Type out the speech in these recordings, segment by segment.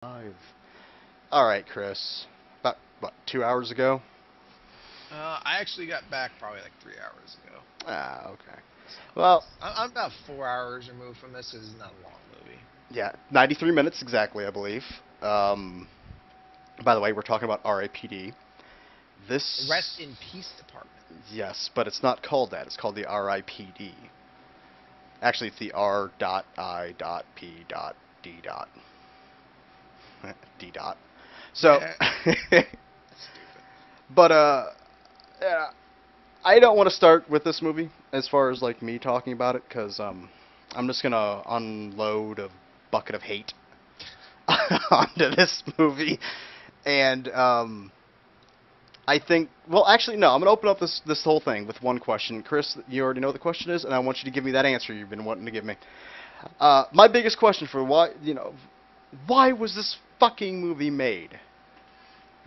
Live. All right, Chris. About what, 2 hours ago? I actually got back probably like 3 hours ago. Ah, okay. So Well, I'm about 4 hours removed from this because it's not a long movie. yeah, 93 minutes exactly, I believe. Um, by the way, we're talking about R.I.P.D. Rest This, in Peace Department. yes, but it's not called that. It's called the R.I.P.D. Actually, it's the R. I. P. D. D. So, Yeah, that's stupid. but yeah, I don't want to start with this movie as far as like me talking about it because I'm just gonna unload a bucket of hate onto this movie, and I think well actually no I'm gonna open up this whole thing with one question. Chris, you already know what the question is, and I want you to give me that answer you've been wanting to give me. My biggest question for why was this fucking movie made?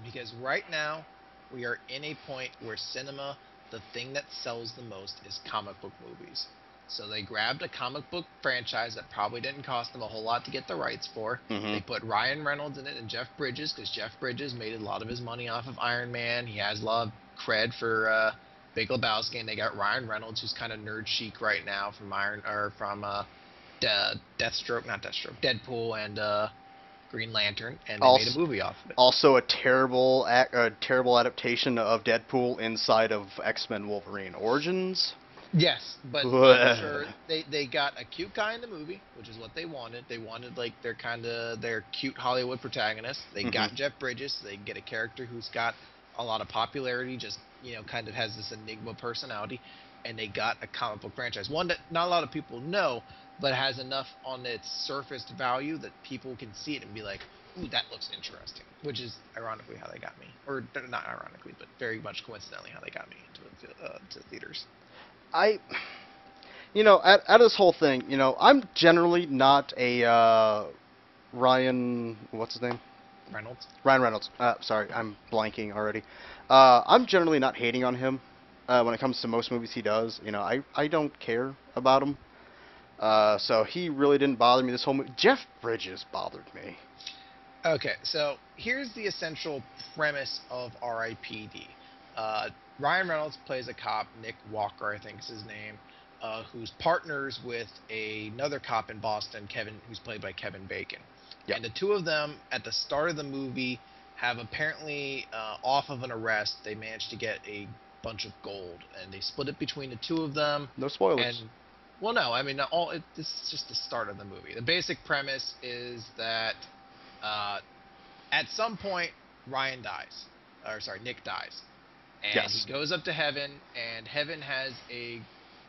Because right now we are in a point where cinema, the thing that sells the most is comic book movies. So they grabbed a comic book franchise that probably didn't cost them a whole lot to get the rights for. Mm-hmm. They put Ryan Reynolds in it and Jeff Bridges because Jeff Bridges made a lot of his money off of Iron Man. He has a lot of cred for Big Lebowski, and they got Ryan Reynolds, who's kind of nerd chic right now from Deathstroke, not Deathstroke, Deadpool, and Green Lantern, and they made a Also, movie off of it. also a terrible adaptation of Deadpool inside of X-Men Wolverine Origins. Yes, but I'm Blech. sure they got a cute guy in the movie, which is what they wanted. They wanted like their cute Hollywood protagonist. They Hmm. got Jeff Bridges, so they get a character who's got a lot of popularity, just kind of has this enigma personality, and they got a comic book franchise, one that not a lot of people know, but has enough on its surface value that people can see it and be like, "Ooh, that looks interesting," which is ironically how they got me, or not ironically, but very much coincidentally how they got me to theaters. I, out of this whole thing, I'm generally not a Ryan. What's his name? Reynolds. Ryan Reynolds. Sorry, I'm blanking already. I'm generally not hating on him when it comes to most movies he does. I don't care about him. So he really didn't bother me this whole movie. Jeff Bridges bothered me. Okay, so here's the essential premise of R.I.P.D. Uh, Ryan Reynolds plays a cop, Nick Walker, I think is his name, who's partners with another cop in Boston, Kevin, who's played by Kevin Bacon. Yep. And the two of them, at the start of the movie, have apparently, off of an arrest, they managed to get a bunch of gold, and they split it between the two of them. No spoilers. And well, no, I mean, this is just the start of the movie. The basic premise is that uh, at some point, Ryan dies, or sorry, Nick dies, and he Yes. goes up to heaven, and heaven has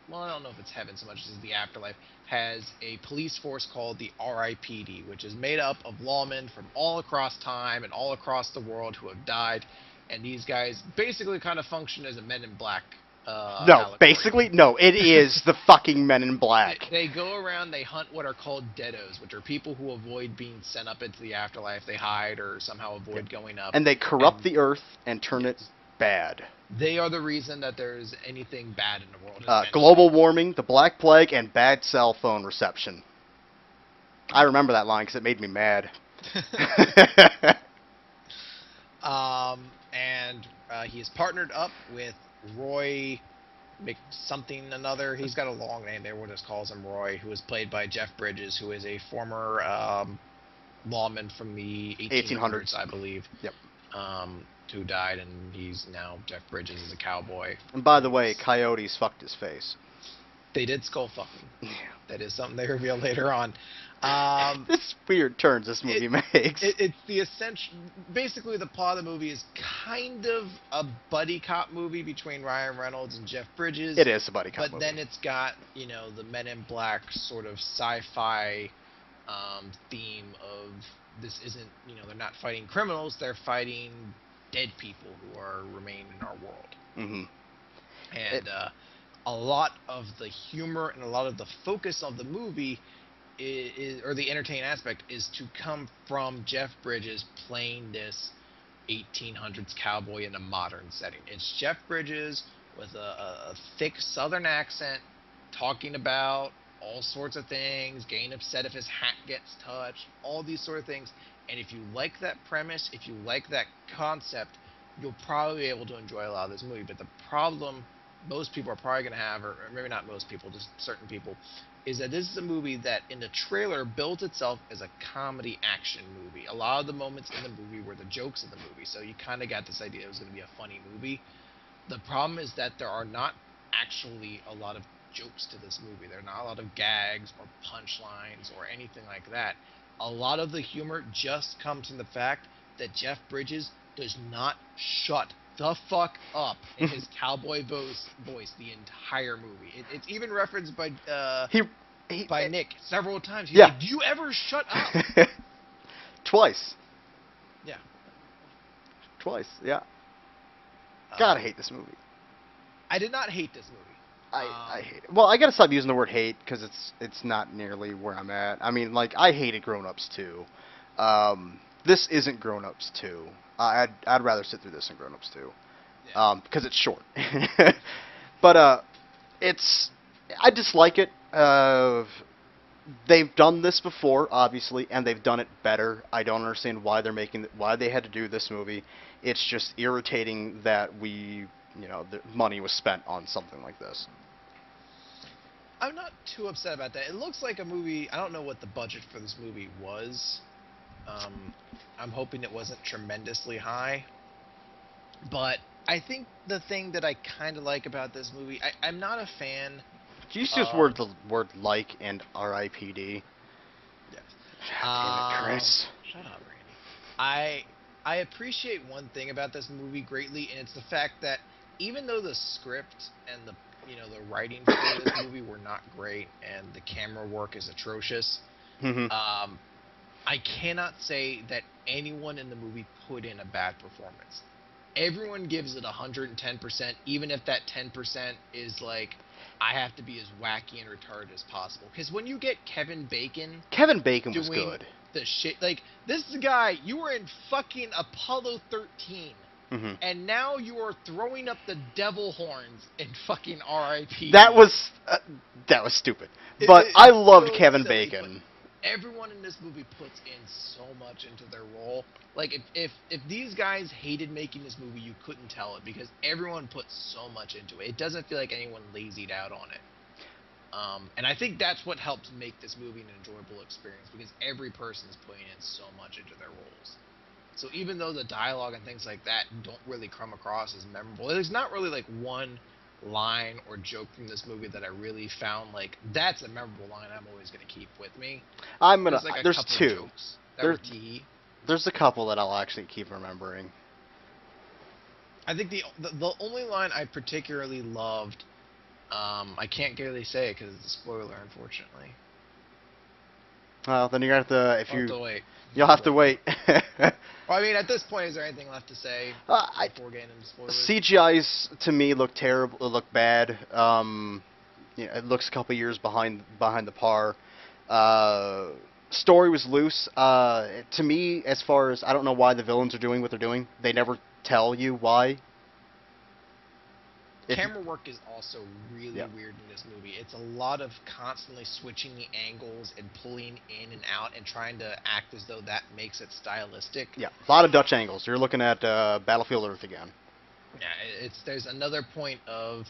well, I don't know if it's heaven so much as the afterlife, has a police force called the R.I.P.D., which is made up of lawmen from all across time and all across the world who have died, and these guys basically kind of function as a Men in Black No, allegory. basically, no. It is the fucking Men in Black. They go around, they hunt what are called deados, which are people who avoid being sent up into the afterlife. They hide or somehow Yep. avoid going up. And they corrupt And the earth and turn it yes, bad. they are the reason that there's anything bad in the world, essentially. Global warming, the Black Plague, and bad cell phone reception. I remember that line because it made me mad. And he is partnered up with Roy Mc something another. He's got a long name. Everyone just calls him Roy, who is played by Jeff Bridges, who is a former lawman from the 1800s, 1800s. I believe, Yep. who died, and he's now Jeff Bridges as a cowboy. And by the way, Who's coyotes fucked his face. They did skull fucking. Yeah. That is something they reveal later on. Um, This weird turns this it, movie makes. it's the essential. Basically, the plot of the movie is kind of a buddy cop movie between Ryan Reynolds and Jeff Bridges, It is a buddy cop but movie. then it's got the Men in Black sort of sci-fi theme of this isn't they're not fighting criminals, they're fighting dead people who are remain in our world. Hmm. It, And a lot of the humor and a lot of the focus of the movie or the entertaining aspect is to come from Jeff Bridges playing this 1800s cowboy in a modern setting. It's Jeff Bridges with a thick southern accent talking about all sorts of things, getting upset if his hat gets touched, all these sort of things. And if you like that premise, if you like that concept, you'll probably be able to enjoy a lot of this movie. But the problem most people are probably going to have, or maybe not most people, just certain people, is that this is a movie that in the trailer built itself as a comedy action movie. A lot of the moments in the movie were the jokes of the movie, so you kind of got this idea it was going to be a funny movie. The problem is that there are not actually a lot of jokes to this movie. There are not a lot of gags or punchlines or anything like that. A lot of the humor just comes from the fact that Jeff Bridges does not shut the fuck up in his cowboy voice the entire movie. It's even referenced by by Nick several times. He's yeah. like, "Do you ever shut up?" Twice. Yeah. Twice. Yeah. God, I hate this movie. I did not hate this movie. I hate it. Well, I gotta stop using the word hate because it's not nearly where I'm at. I mean, like, I hated Grown Ups too. This isn't Grown Ups 2. I'd rather sit through this than Grown Ups 2. Yeah. Because it's short. But I dislike it. They've done this before, obviously, and they've done it better. I don't understand why why they had to do this movie. It's just irritating that the money was spent on something like this. I'm not too upset about that. It looks like a movie. I don't know what the budget for this movie was. I'm hoping it wasn't tremendously high. But I think the thing that I kind of like about this movie, I'm not a fan. Can you just use the word like and R.I.P.D? Yes. Damn it, Chris. Shut up, Randy. I appreciate one thing about this movie greatly, and it's the fact that even though the script and the writing for this movie were not great and the camera work is atrocious, I cannot say that anyone in the movie put in a bad performance. Everyone gives it 110%, even if that 10% is like, I have to be as wacky and retarded as possible. Because when you get Kevin Bacon was good. The shit, like, this guy, you were in fucking Apollo 13. And now you are throwing up the devil horns in fucking R.I.P. That was stupid. But I loved Kevin Bacon. Everyone in this movie puts in so much into their role. Like, if these guys hated making this movie, you couldn't tell it because everyone put so much into it. It doesn't feel like anyone lazied out on it. And I think that's what helps make this movie an enjoyable experience because every person is putting in so much into their roles. So even though the dialogue and things like that don't really come across as memorable, there's not really like one line or joke from this movie that I really found like that's a memorable line I'm always gonna keep with me. There's two. Jokes that were tee. There's a couple that I'll actually keep remembering. I think the only line I particularly loved, I can't really say it because it's a spoiler, unfortunately. Well, then you're gonna have to wait. You'll have to wait. Well, I mean, at this point, is there anything left to say before getting into spoilers? CGI's to me look terrible. Look bad. It looks a couple years behind the par. Story was loose. To me, as far as I don't know why the villains are doing what they're doing. They never tell you why. Camera work is also really weird in this movie. It's a lot of constantly switching the angles and pulling in and out and trying to act as though that makes it stylistic. Yeah, a lot of Dutch angles. You're looking at Battlefield Earth again. Yeah, there's another point of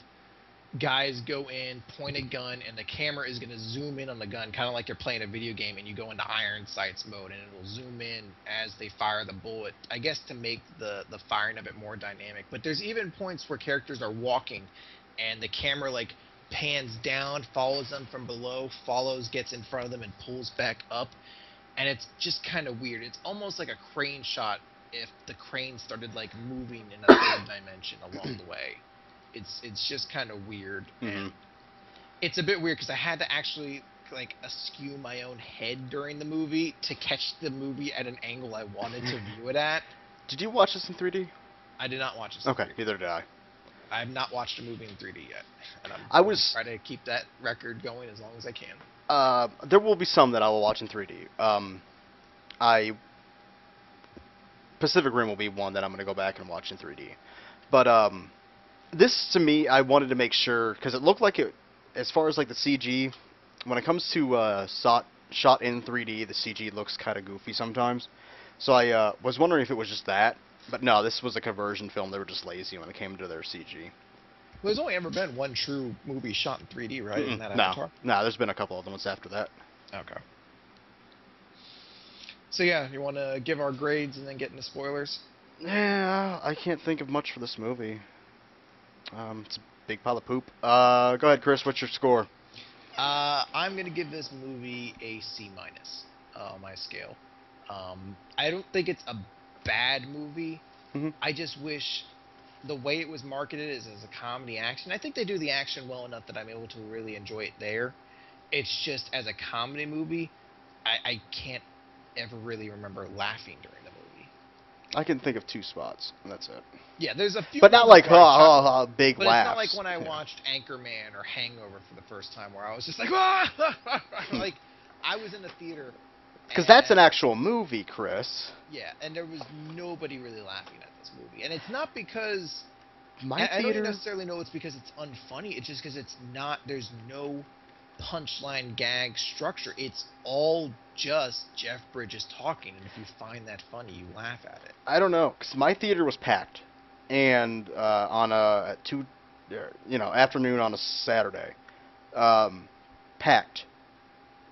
guys go in, point a gun, and the camera is going to zoom in on the gun, kind of like you're playing a video game and you go into iron sights mode, and it'll zoom in as they fire the bullet, I guess to make the firing a bit more dynamic. But there's even points where characters are walking, and the camera, like, pans down, follows them from below, gets in front of them, and pulls back up. And it's just kind of weird. It's almost like a crane shot if the crane started, like, moving in a third dimension along the way. It's just kind of weird. And it's a bit weird because I had to actually like askew my own head during the movie to catch the movie at an angle I wanted to view it at. Did you watch this in 3D? I did not watch this in 3D. Okay, neither did I. I have not watched a movie in 3D yet, and I was trying to keep that record going as long as I can. There will be some that I will watch in 3D. Pacific Rim will be one that I'm going to go back and watch in 3D. But this, to me, I wanted to make sure, because it looked like it, as far as like the CG when it comes to shot in 3D, the CG looks kind of goofy sometimes. So I was wondering if it was just that, but no, this was a conversion film. They were just lazy when it came to their CG. Well, there's only ever been one true movie shot in 3D, right? Isn't that No, Avatar? no, there's been a couple of them after that. Okay. So yeah, you want to give our grades and then get into spoilers? Yeah, I can't think of much for this movie. It's a big pile of poop. Go ahead, Chris. What's your score? I'm gonna give this movie a C minus on my scale. I don't think it's a bad movie. Hmm. I just wish the way it was marketed is as a comedy action. I think they do the action well enough that I'm able to really enjoy it there. It's just as a comedy movie, I can't ever really remember laughing during the movie. I can think of 2 spots, and that's it. Yeah, there's a few, But not like moments where I big but laughs. it's not like when I watched Anchorman or Hangover for the first time, where I was just like, ah! Like I was in the theater. Because that's an and- actual movie, Chris. Yeah, and there was nobody really laughing at this movie, and it's not because My I don't theater. necessarily know it's because it's unfunny. It's just because it's not. There's no punchline gag structure. It's all just Jeff Bridges talking, and if you find that funny, you laugh at it. I don't know, because my theater was packed, and on a at 2, afternoon on a Saturday, packed,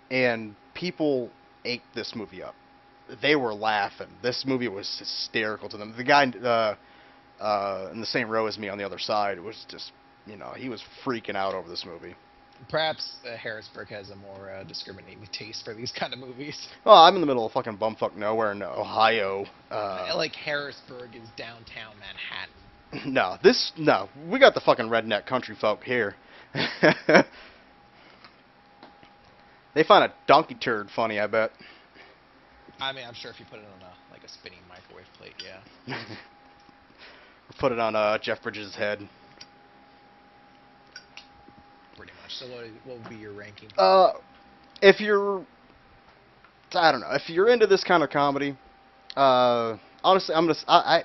and people ate this movie up. They were laughing. This movie was hysterical to them. The guy in the same row as me on the other side was just, he was freaking out over this movie. Perhaps Harrisburg has a more discriminating taste for these kind of movies. Well, I'm in the middle of fucking bumfuck nowhere in Ohio. Like Harrisburg is downtown Manhattan. No, we got the fucking redneck country folk here. They find a donkey turd funny, I bet. I mean, I'm sure if you put it on a spinning microwave plate, yeah. Put it on Jeff Bridges' head. Pretty much. So what would be your ranking? If you're, I don't know, if you're into this kind of comedy, honestly, I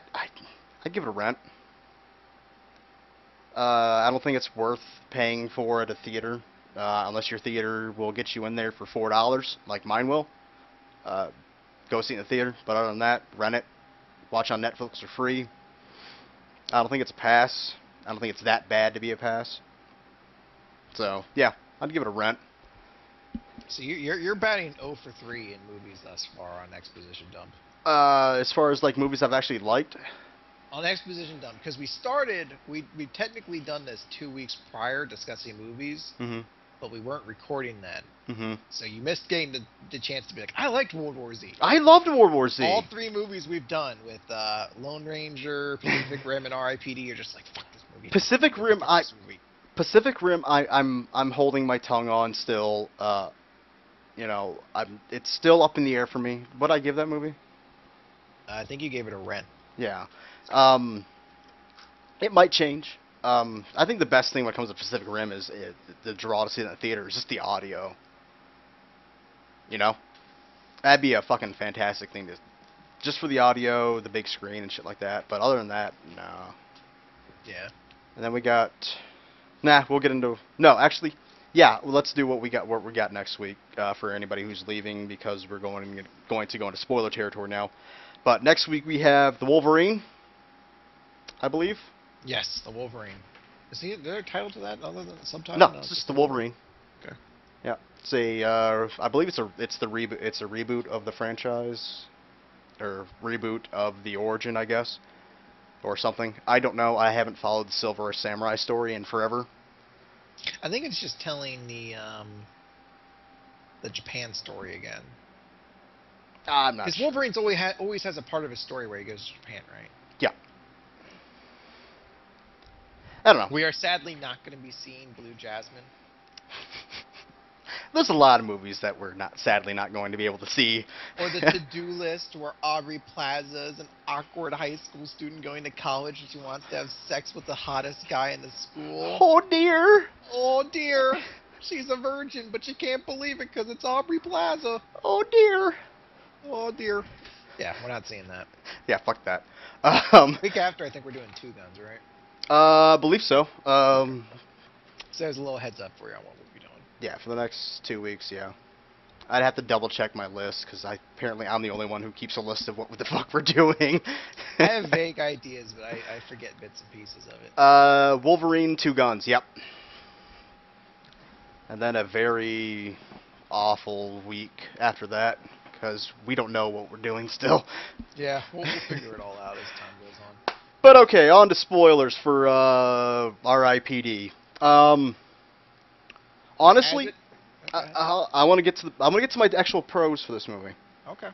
give it a rent. I don't think it's worth paying for at a theater, unless your theater will get you in there for $4, like mine will. Go see it in the theater, but other than that, rent it. Watch on Netflix for free. I don't think it's a pass. I don't think it's that bad to be a pass. So, yeah, I'd give it a rent. So you're batting 0 for 3 in movies thus far on Exposition Dump. As far as, like, movies I've actually liked, On Exposition Dump, because we've technically done this 2 weeks prior discussing movies, but we weren't recording then. So you missed getting the chance to be like, I liked World War Z. I loved World War Z. All 3 movies we've done with Lone Ranger, Pacific Rim, and R.I.P.D. are just like, fuck this movie. Pacific Rim, Fuck this movie. Pacific Rim, I'm holding my tongue on still. It's still up in the air for me. What'd I give that movie? I think you gave it a rent. Yeah. It might change. I think the best thing when it comes to Pacific Rim is the draw to see it in the theater is just the audio. That'd be a fucking fantastic thing just for the audio, the big screen and shit like that. But other than that, no. Yeah. And then we got, we'll get into, no, actually, yeah, let's do what we got next week for anybody who's leaving, because we're going to go into spoiler territory now. But next week we have the Wolverine, I believe. Yes, the Wolverine. Is there a title to that other than subtitle? No, it's just the Wolverine. Okay. Yeah, it's I believe it's the reboot. It's a reboot of the franchise, or reboot of the origin, I guess, or something. I don't know. I haven't followed the Silver Samurai story in forever. I think it's just telling the Japan story again. I'm not Because sure. Wolverine's always has a part of his story where he goes to Japan, right? Yeah. I don't know. We are sadly not going to be seeing Blue Jasmine. There's a lot of movies that we're sadly not going to be able to see. Or the to-do list where Aubrey Plaza is an awkward high school student going to college and she wants to have sex with the hottest guy in the school. Oh dear. Oh dear. She's a virgin, but she can't believe it because it's Aubrey Plaza. Oh dear. Oh dear. Yeah, we're not seeing that. Yeah, fuck that. Week after, I think we're doing Two Guns, right? Believe so. So there's a little heads up for you on what we'll be doing. Yeah, for the next 2 weeks, yeah. I'd have to double check my list because apparently I'm the only one who keeps a list of what the fuck we're doing. I have vague ideas, but I forget bits and pieces of it. Wolverine, Two Guns, yep. And then a very awful week after that because we don't know what we're doing still. Yeah, we'll figure it all out as time goes on. But okay, on to spoilers for R.I.P.D. Honestly, Okay. I want to get to I'm gonna get to my actual pros for this movie. Okay.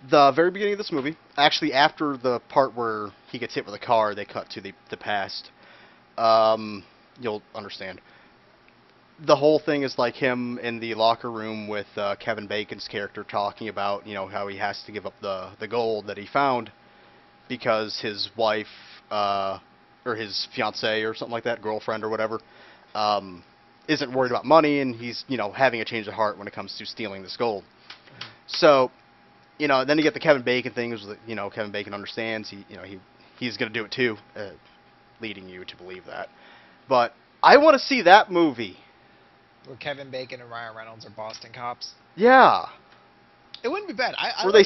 The very beginning of this movie, actually after the part where he gets hit with a car, they cut to the past. You'll understand. The whole thing is like him in the locker room with Kevin Bacon's character talking about, how he has to give up the gold that he found because his wife, or his fiancée or something like that, girlfriend or whatever, isn't worried about money, and he's, having a change of heart when it comes to stealing this gold. So, then you get the Kevin Bacon thing, is Kevin Bacon understands, he's going to do it too, leading you to believe that. But I want to see that movie. Where Kevin Bacon and Ryan Reynolds are Boston cops. Yeah. It wouldn't be bad. I where like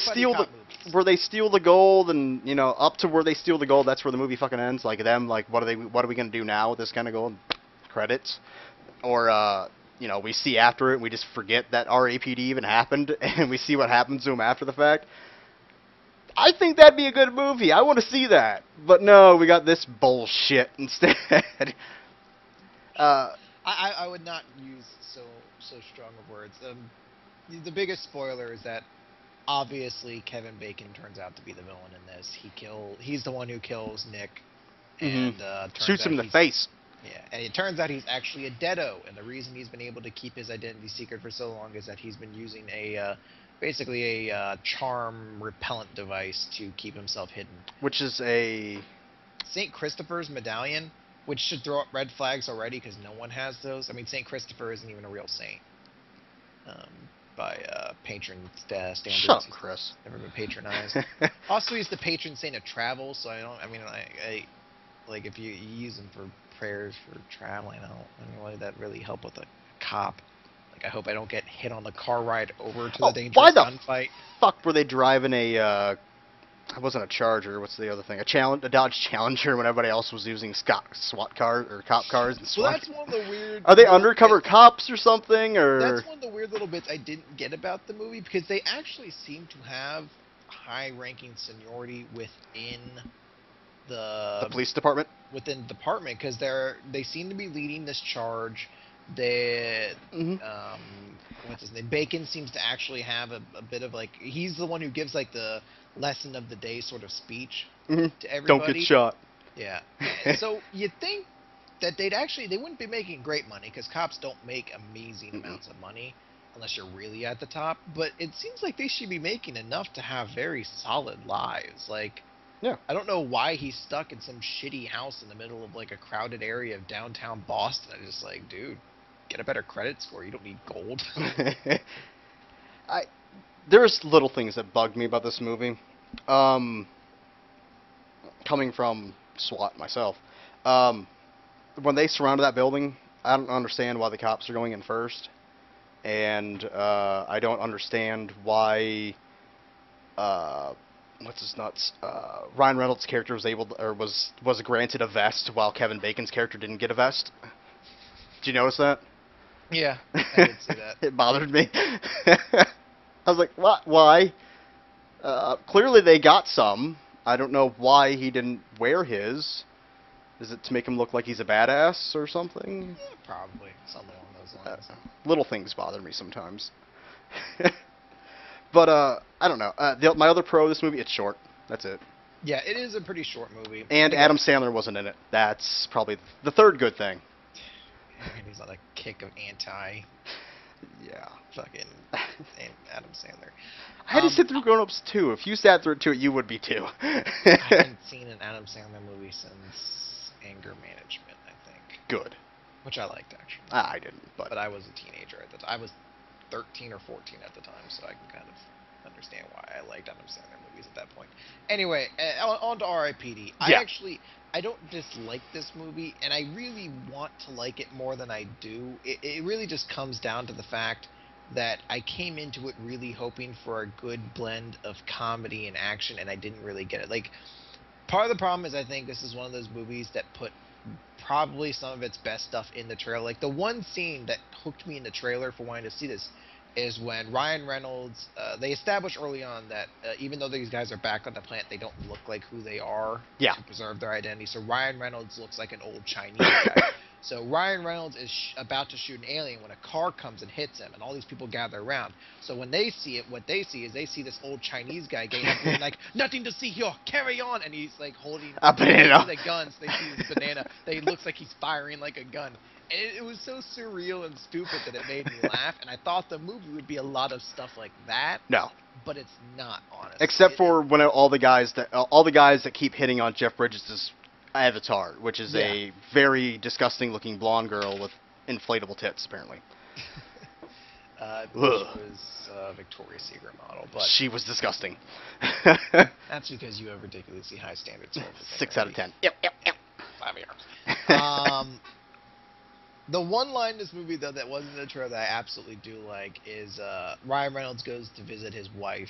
they steal the gold, and up to where they steal the gold, that's where the movie fucking ends. Like them, like what are we gonna do now with this kind of gold? Credits, or we see after it, and we just forget that R.I.P.D even happened, and we see what happens to him after the fact. I think that'd be a good movie. I want to see that, but no, we got this bullshit instead. I would not use so strong of words. The biggest spoiler is that obviously Kevin Bacon turns out to be the villain in this. He's the one who kills Nick, and shoots him in the face. Yeah, and it turns out he's actually a deado, and the reason he's been able to keep his identity secret for so long is that he's been using basically a charm repellent device to keep himself hidden. Which is a St. Christopher's medallion. Which should throw up red flags already because no one has those. I mean, St. Christopher isn't even a real saint by patron standards. Shut up, Chris. Never been patronized. Also, he's the patron saint of travel, so I like if you use him for prayers for traveling, why would that really help with a cop? Like, I hope I don't get hit on the car ride over to the dangerous gunfight. Fuck were they driving a... It wasn't a Charger. What's the other thing? A Dodge Challenger when everybody else was using SWAT cars or cop cars. And SWAT. Well, that's one of the weird... Are they undercover cops or something? Or that's one of the weird little bits I didn't get about the movie, because they actually seem to have high-ranking seniority within the police department. Within the department, because they seem to be leading this charge. What's his name? Bacon seems to actually have a bit of like, he's the one who gives like the lesson of the day sort of speech to everybody. Don't get shot. Yeah. So you'd think that they wouldn't be making great money, because cops don't make amazing amounts of money unless you're really at the top. But it seems like they should be making enough to have very solid lives. Like, yeah. I don't know why he's stuck in some shitty house in the middle of like a crowded area of downtown Boston. I just like, dude, get a better credit score. You don't need gold. There's little things that bugged me about this movie. Coming from SWAT myself, when they surrounded that building, I don't understand why the cops are going in first, and I don't understand why. What's his nuts? Ryan Reynolds' character was granted a vest while Kevin Bacon's character didn't get a vest. Did you notice that? Yeah, I did see that. It bothered me. I was like, what? Why? Clearly they got some. I don't know why he didn't wear his. Is it to make him look like he's a badass or something? Yeah, probably. Something along those lines. Little things bother me sometimes. But, I don't know. My other pro of this movie, it's short. That's it. Yeah, it is a pretty short movie. And Adam Sandler wasn't in it. That's probably the third good thing. And he's on a kick of anti... Yeah. Fucking Adam Sandler. I had to sit through Grown Ups too. If you sat through it too, you would be too. I haven't seen an Adam Sandler movie since Anger Management, I think. Good. Which I liked, actually. I didn't, but I was a teenager at the time. I was 13 or 14 at the time, so I can kind of understand why I liked Adam Sandler movies at that point. Anyway, on to R.I.P.D. Yeah. I don't dislike this movie, and I really want to like it more than I do. It really just comes down to the fact that I came into it really hoping for a good blend of comedy and action, and I didn't really get it. Like, part of the problem is I think this is one of those movies that put probably some of its best stuff in the trailer. Like the one scene that hooked me in the trailer for wanting to see this is when Ryan Reynolds. They establish early on that even though these guys are back on the planet, they don't look like who they are Yeah. to preserve their identity. So Ryan Reynolds looks like an old Chinese guy. So Ryan Reynolds is about to shoot an alien when a car comes and hits him, and all these people gather around. So when they see it, what they see is they see this old Chinese guy getting up and like, "Nothing to see here, carry on," and he's like holding A banana. the guns. They see his banana. They looks like he's firing like a gun. And it was so surreal and stupid that it made me laugh. And I thought the movie would be a lot of stuff like that, No. but it's not, honestly. Except for when all the guys that keep hitting on Jeff Bridges' avatar, which is a very disgusting looking blonde girl with inflatable tits, apparently. Which was a Victoria's Secret model, but She was disgusting. that's because you have ridiculously high standards. For everything, 6 out of Randy. 10. Yep. The one line in this movie, though, that wasn't in the trailer that I absolutely do like is Ryan Reynolds goes to visit his wife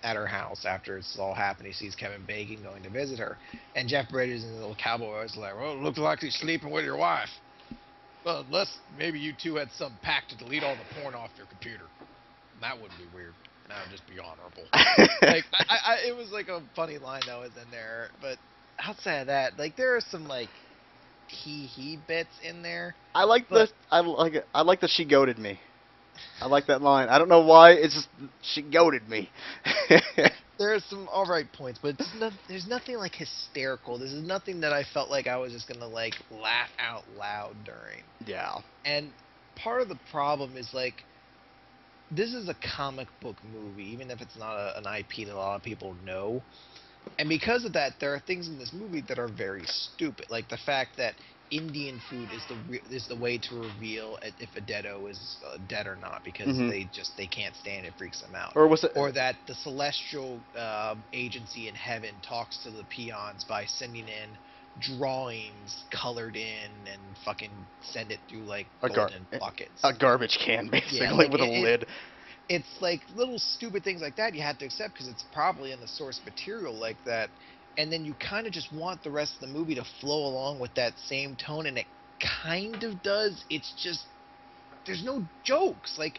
at her house after it's all happened. He sees Kevin Bacon going to visit her. And Jeff Bridges and the little cowboy is like, "Well, it looks like he's sleeping with your wife. Well, unless maybe you two had some pact to delete all the porn off your computer. That wouldn't be weird. That would just be honorable." Like, it was like a funny line that was in there. But outside of that, like, there are some, like, he bits in there. I like that she goaded me. I like that line. I don't know why. It's just she goaded me. There are some alright points, but there's nothing like hysterical. This is nothing that I felt like I was just gonna like laugh out loud during. Yeah. And part of the problem is like this is a comic book movie, even if it's not an IP that a lot of people know. And because of that, there are things in this movie that are very stupid, like the fact that Indian food is the way to reveal if a deado is dead or not, because they can't stand it, freaks them out. Or was it? Or that the celestial agency in heaven talks to the peons by sending in drawings colored in and fucking send it through like golden buckets. A garbage can, basically, like with a lid. It's like little stupid things like that you have to accept because it's probably in the source material like that. And then you kind of just want the rest of the movie to flow along with that same tone, and it kind of does. It's just there's no jokes. Like,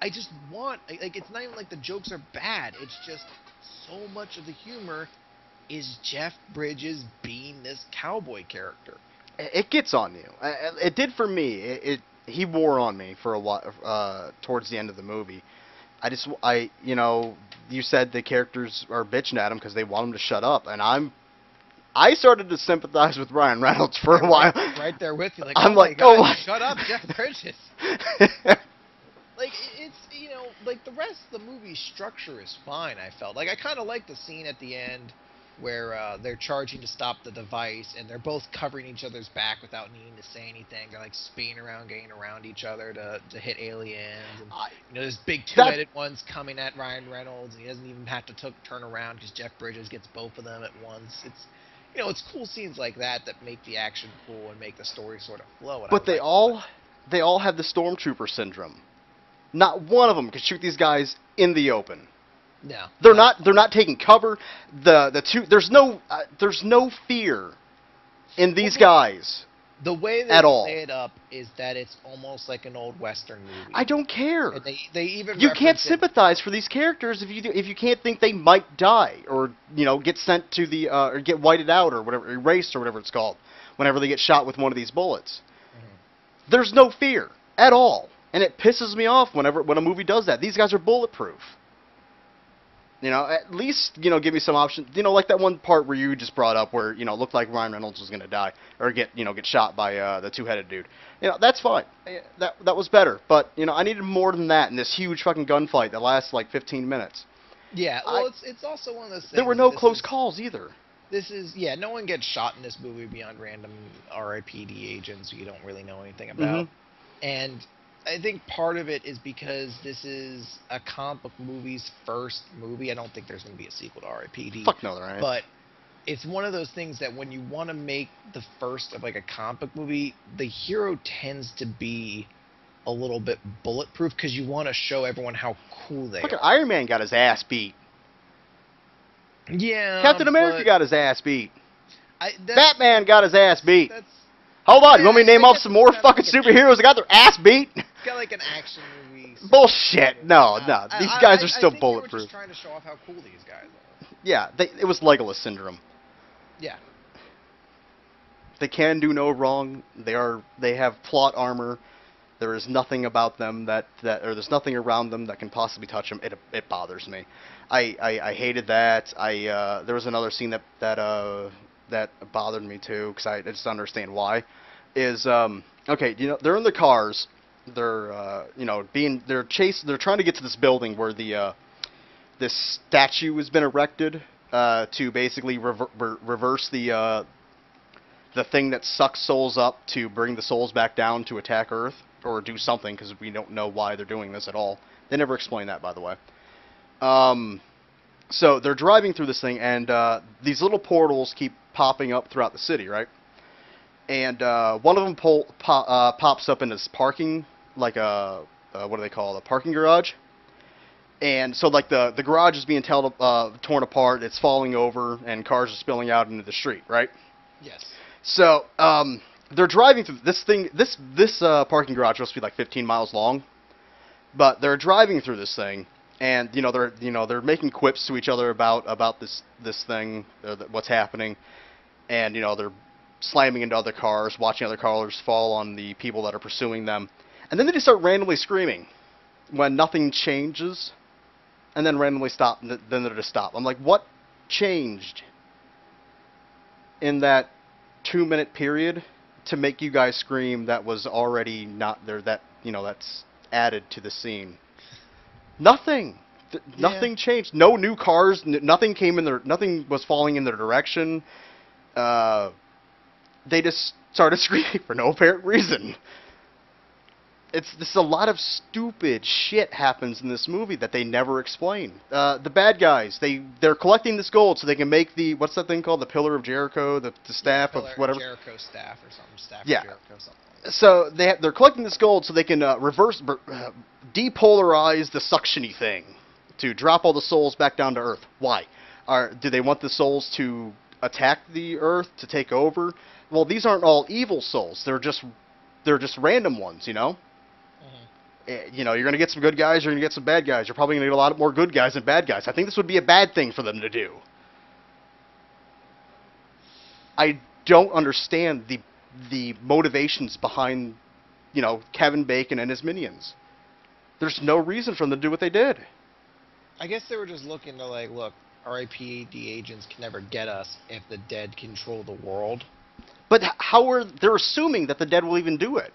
I just want like it's not even like the jokes are bad. It's just so much of the humor is Jeff Bridges being this cowboy character. It gets on you. It did for me. He wore on me for a while towards the end of the movie. You said the characters are bitching at him because they want him to shut up, and I started to sympathize with Ryan Reynolds for a while. Right there with you, like, I'm oh like, my God, oh my, shut up, Jeff Bridges. Like, it's, like the rest of the movie's structure is fine. I felt like I kind of like the scene at the end where they're charging to stop the device, and they're both covering each other's back without needing to say anything. They're like spinning around, getting around each other to hit aliens. And, this big two-headed one's coming at Ryan Reynolds, and he doesn't even have to turn around because Jeff Bridges gets both of them at once. It's it's cool scenes like that make the action cool and make the story sort of flow. But they all have the stormtrooper syndrome. Not one of them can shoot these guys in the open. No, they're not taking cover. There's no fear in these guys. The way they play it up is that it's almost like an old Western movie. I don't care. And they even you can't sympathize for these characters if you can't think they might die or get sent to the or get whited out or whatever, erased or whatever it's called whenever they get shot with one of these bullets. Mm-hmm. There's no fear at all, and it pisses me off when a movie does that. These guys are bulletproof. At least, give me some options. Like that one part where you just brought up where, it looked like Ryan Reynolds was going to die or get shot by the two-headed dude. That's fine. That was better. But, I needed more than that in this huge fucking gunfight that lasts like 15 minutes. Yeah, well, it's also one of those things. There were no close calls either. No one gets shot in this movie beyond random R.I.P.D. agents who you don't really know anything about. Mm-hmm. And I think part of it is because this is a comic book movie's first movie. I don't think there's going to be a sequel to R.I.P.D. Fuck no, there ain't. But it's one of those things that when you want to make the first of like a comic book movie, the hero tends to be a little bit bulletproof because you want to show everyone how cool they Fucking are. Iron Man got his ass beat. Yeah, Captain America but got his ass beat. that's, Batman got his ass beat. that's Hold on, you want me to name off guess some it's more kind of fucking like superheroes that got their ass beat? it's got like an action movie. Bullshit. No, no. These guys are still I think bulletproof. They were just trying to show off how cool these guys are. Yeah, it was Legolas syndrome. Yeah. They can do no wrong. They have plot armor. There is nothing about them that or there's nothing around them that can possibly touch them. It bothers me. I hated that. There was another scene that bothered me too because I just don't understand why. Is okay, they're in the cars. They're they're trying to get to this building where this statue has been erected to basically reverse the thing that sucks souls up to bring the souls back down to attack Earth or do something because we don't know why they're doing this at all. They never explain that, by the way. So they're driving through this thing, and these little portals keep popping up throughout the city, right? And one of them pops up in this parking, like what do they call it, a parking garage. And so like the garage is being torn apart, it's falling over, and cars are spilling out into the street, right? Yes. So they're driving through this thing. This parking garage must be like 15 miles long, but they're driving through this thing, and they're making quips to each other about this thing, what's happening, and they're slamming into other cars, watching other cars fall on the people that are pursuing them, and then they just start randomly screaming when nothing changes, and then randomly stop. Then they just stop. I'm like, what changed in that 2-minute period to make you guys scream that was already not there, that's added to the scene? Nothing. Nothing changed. No new cars. Nothing came in their. Nothing was falling in their direction. They just started screaming for no apparent reason. It's just a lot of stupid shit happens in this movie that they never explain. The bad guys, they're collecting this gold so they can make what's that thing called? The Pillar of Jericho, the staff of whatever. Jericho staff or something. Staff yeah. of Jericho something. So they're collecting this gold so they can depolarize the suctiony thing to drop all the souls back down to Earth. Why? Do they want the souls to attack the Earth, to take over? Well, these aren't all evil souls. They're just random ones, You're going to get some good guys, you're going to get some bad guys. You're probably going to get a lot more good guys than bad guys. I think this would be a bad thing for them to do. I don't understand the motivations behind, Kevin Bacon and his minions. There's no reason for them to do what they did. I guess they were just looking to look, R.I.P.D agents can never get us if the dead control the world. But they're assuming that the dead will even do it.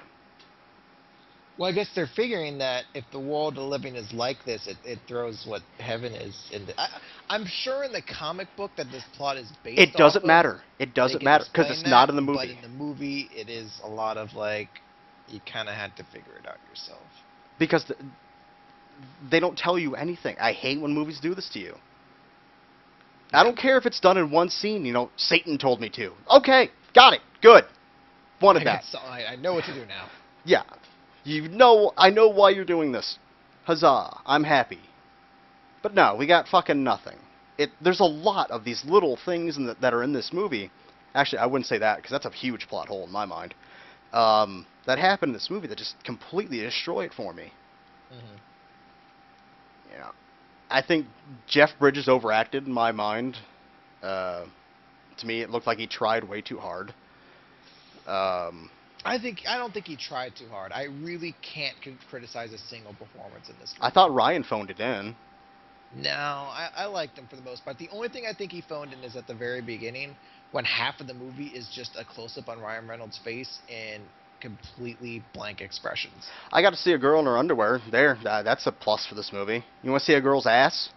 Well, I guess they're figuring that if the world of living is like this, it throws what heaven is into. I'm sure in the comic book that this plot is based It doesn't off matter. Of, it doesn't matter because it's not in the movie. But in the movie, it is a lot of you kind of had to figure it out yourself. Because they don't tell you anything. I hate when movies do this to you. I don't care if it's done in one scene. Satan told me to. Okay, got it. Good. Wanted that. I know what to do now. Yeah. I know why you're doing this. Huzzah. I'm happy. But no, we got fucking nothing. There's a lot of these little things that are in this movie. Actually, I wouldn't say that, because that's a huge plot hole in my mind. That happened in this movie that just completely destroyed it for me. Mm-hmm. I think Jeff Bridges overacted in my mind. To me, it looked like he tried way too hard. I don't think he tried too hard. I really can't criticize a single performance in this movie. I thought Ryan phoned it in. No, I liked him for the most part. The only thing I think he phoned in is at the very beginning, when half of the movie is just a close-up on Ryan Reynolds' face and completely blank expressions. I got to see a girl in her underwear. There, that's a plus for this movie. You want to see a girl's ass?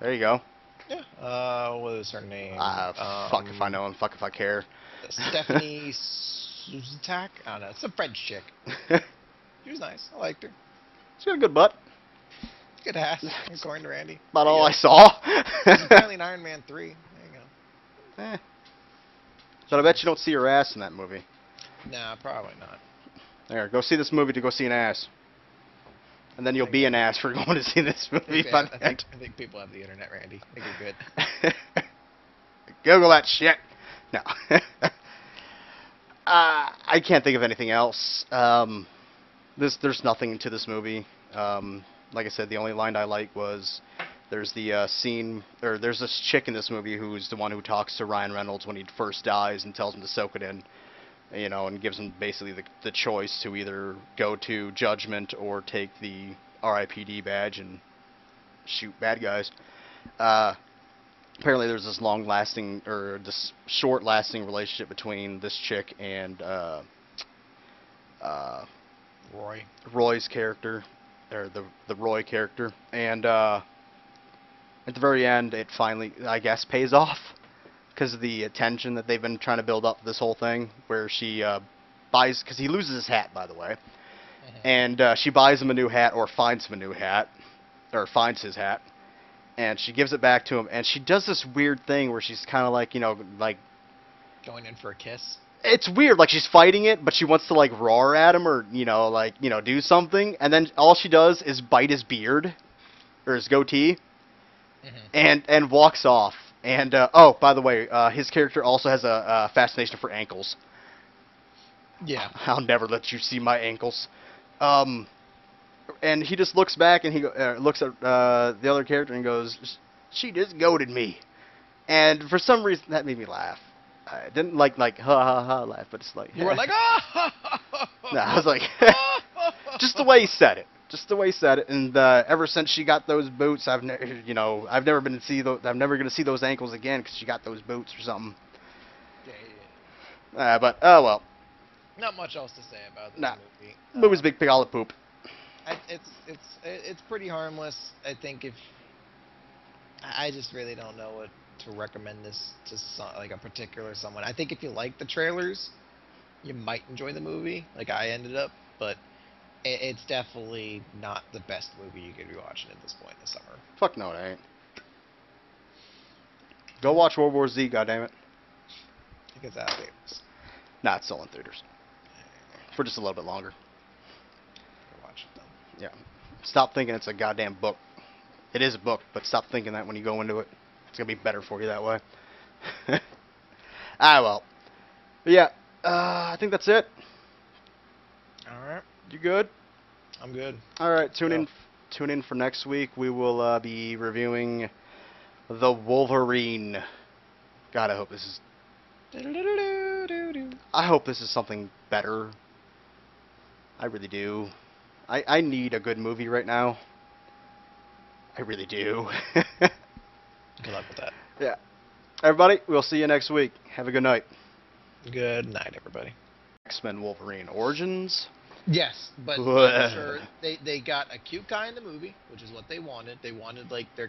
There you go. Yeah. What is her name? Fuck if I know and fuck if I care. Stephanie Suzitak? I don't know. It's a French chick. She was nice. I liked her. She's got a good butt. Good ass, according to Randy. About all I saw. She's apparently in Iron Man 3. There you go. Eh. But I bet you don't see her ass in that movie. Nah, probably not. There, go see this movie to go see an ass. And then you'll be an ass for going to see this movie by the end. I think people have the internet, Randy. I think you're good. Google that shit. No. I can't think of anything else. There's nothing to this movie. Like I said, the only line I like was there's the scene, or there's this chick in this movie who's the one who talks to Ryan Reynolds when he first dies and tells him to soak it in, you know, and gives him basically the choice to either go to Judgment or take the R.I.P.D badge and shoot bad guys. Apparently there's this long-lasting, or this short-lasting relationship between this chick and Roy's character, or the Roy character, and at the very end it finally, I guess, pays off because of the attention that they've been trying to build up this whole thing, where she buys, because he loses his hat, by the way, and she buys him a new hat, or finds him a new hat, or finds his hat, and she gives it back to him, and she does this weird thing where she's kind of like, you know, like going in for a kiss. It's weird, like she's fighting it, but she wants to like roar at him, or like do something, and then all she does is bite his beard or his goatee, and walks off. And oh, by the way, his character also has a fascination for ankles. Yeah, I'll never let you see my ankles. And he just looks back and he looks at the other character and goes, "She just goated me," and for some reason that made me laugh. I didn't like ha ha ha laugh, but it's like you were like, ah. No, I was like, just the way he said it, and ever since she got those boots, I've never been to see those. I'm never gonna see those ankles again because she got those boots or something. Yeah. But oh well. Not much else to say about this movie. Movie's big pile of poop. It's pretty harmless. I think I just really don't know what to recommend this to like a particular someone. I think if you like the trailers, you might enjoy the movie, like I ended up, but it's definitely not the best movie you could be watching at this point in the summer. Fuck no, it ain't. Go watch World War Z, goddammit. I think it's out of theaters. Nah, it's still in theaters. For just a little bit longer. Go watch it though. Yeah. Stop thinking it's a goddamn book. It is a book, but stop thinking that when you go into it. It's going to be better for you that way. Well. But yeah, I think that's it. Alright. You good? I'm good. Alright, tune in for next week. We will be reviewing The Wolverine. God, I hope this is... I hope this is something better. I really do. I need a good movie right now. I really do. Good luck with that. Yeah. Everybody, we'll see you next week. Have a good night. Good night, everybody. X-Men Wolverine Origins. Yes, but I'm sure they got a cute guy in the movie, which is what they wanted. They wanted like their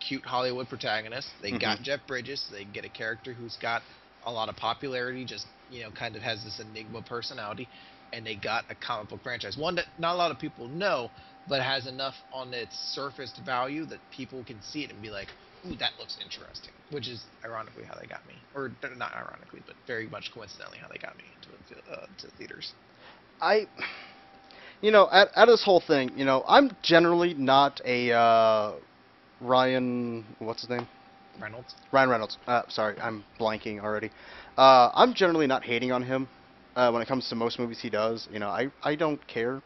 cute Hollywood protagonist. They got Jeff Bridges, so they get a character who's got a lot of popularity, just kind of has this enigma personality, and they got a comic book franchise, one that not a lot of people know, but has enough on its surface value that people can see it and be like, ooh, that looks interesting, which is ironically how they got me, or not ironically, but very much coincidentally how they got me to theaters. Out of this whole thing, I'm generally not a Ryan, what's his name? Ryan Reynolds. Sorry, I'm blanking already. I'm generally not hating on him when it comes to most movies he does. I don't care.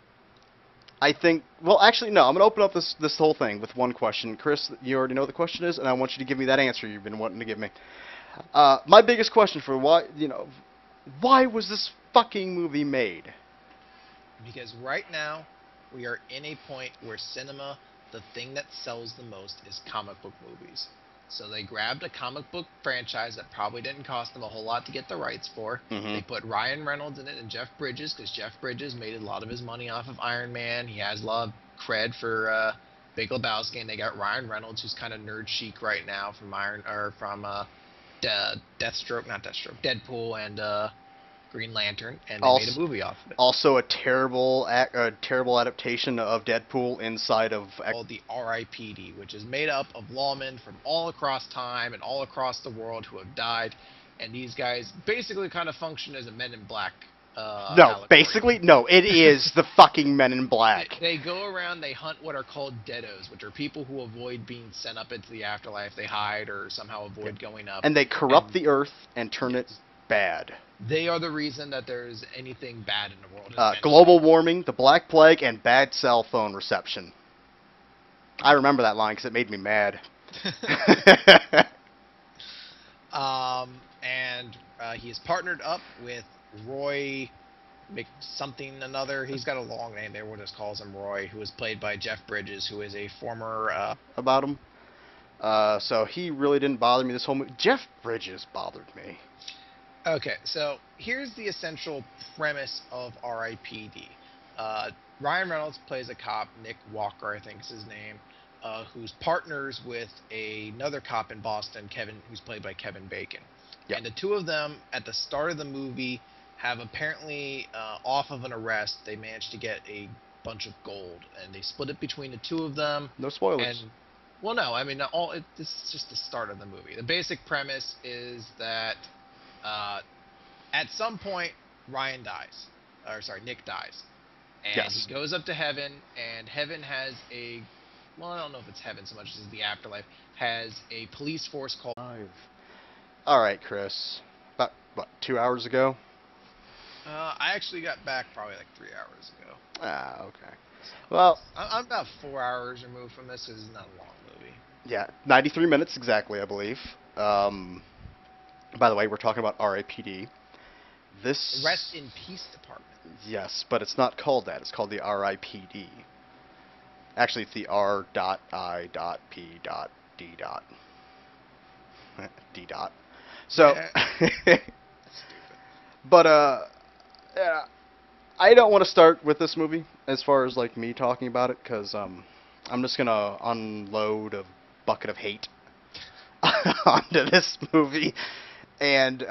I think, well, actually, no, I'm going to open up this whole thing with one question. Chris, you already know what the question is, and I want you to give me that answer you've been wanting to give me. My biggest question for why was this fucking movie made? Because right now, we are in a point where cinema, the thing that sells the most is comic book movies. So they grabbed a comic book franchise that probably didn't cost them a whole lot to get the rights for. They put Ryan Reynolds in it and Jeff Bridges, because Jeff Bridges made a lot of his money off of Iron Man. He has a lot of cred for Big Lebowski, and they got Ryan Reynolds, who's kind of nerd chic right now from Deathstroke, not Deathstroke, Deadpool, and Green Lantern, and they made a movie off of it. Also, a terrible adaptation of Deadpool inside of Called the R.I.P.D, which is made up of lawmen from all across time and all across the world who have died, and these guys basically kind of function as a Men in Black. No, allegory. basically, no. It is the fucking Men in Black. They go around, they hunt what are called deados, which are people who avoid being sent up into the afterlife. They hide or somehow avoid going up. And they corrupt the earth and turn it bad. They are the reason that there's anything bad in the world. Global warming, the Black Plague, and bad cell phone reception. I remember that line because it made me mad. And he is partnered up with Roy something another. He's got a long name there. We'll just calls him Roy, who is played by Jeff Bridges, who is a former... About him. So he really didn't bother me this whole movie. Jeff Bridges bothered me. Okay, so here's the essential premise of R.I.P.D. Ryan Reynolds plays a cop, Nick Walker, I think is his name, who's partners with another cop in Boston, Kevin, who's played by Kevin Bacon. Yep. And the two of them, at the start of the movie, have apparently, off of an arrest, they managed to get a bunch of gold, and they split it between the two of them. No spoilers. And, well, no, I mean, this is just the start of the movie. The basic premise is that at some point, Nick dies. And yes. He goes up to heaven, and heaven has well, I don't know if it's heaven so much as the afterlife, has a police force called... Alright, Chris. About, 2 hours ago? I actually got back probably like 3 hours ago. Ah, okay. Well... I'm about 4 hours removed from this, because it's not a long movie. Yeah, 93 minutes exactly, I believe. By the way, we're talking about R.I.P.D. This... Rest in Peace Department. Yes, but it's not called that. It's called the R.I.P.D. Actually, it's the R.I.P.D. D. So... But, yeah, I don't want to start with this movie as far as, like, me talking about it, because I'm just going to unload a bucket of hate onto this movie. And